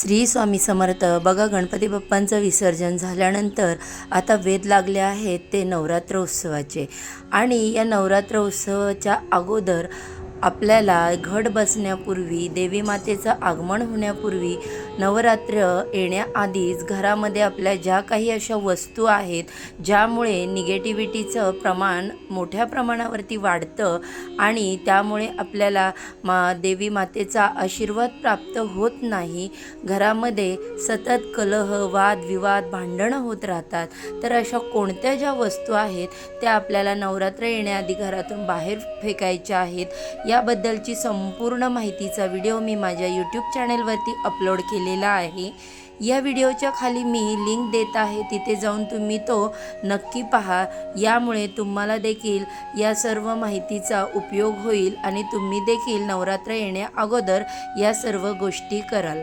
श्री स्वामी समर्थ. बघा, गणपती बाप्पांचं विसर्जन झाल्यानंतर आता वेध लागले आहेत ते नवरात्र उत्सवाचे. आणि या नवरात्र उत्सवाच्या अगोदर आपल्याला घट बसण्यापूर्वी, देवी मातेचं आगमन होण्यापूर्वी, नवरात्र येण्याआधीच घरामध्ये आपल्या ज्या काही अशा वस्तू आहेत ज्यामुळे निगेटिव्हिटीचं प्रमाण मोठ्या प्रमाणावरती वाढतं आणि त्यामुळे आपल्याला देवी मातेचा आशीर्वाद प्राप्त होत नाही, घरामध्ये सतत कलह, वादविवाद, भांडणं होत राहतात, तर अशा कोणत्या ज्या वस्तू आहेत त्या आपल्याला नवरात्र येण्याआधी घरातून बाहेर फेकायच्या आहेत याबद्दलची संपूर्ण माहितीचा व्हिडिओ मी माझ्या यूट्यूब चॅनेलवरती अपलोड केलेला आहे. या व्हिडिओच्या खाली मी लिंक देत आहे, तिथे जाऊन तुम्ही तो नक्की पहा. यामुळे तुम्हाला देखील या सर्व माहितीचा उपयोग होईल आणि तुम्ही देखील नवरात्र येण्या अगोदर या सर्व गोष्टी कराल.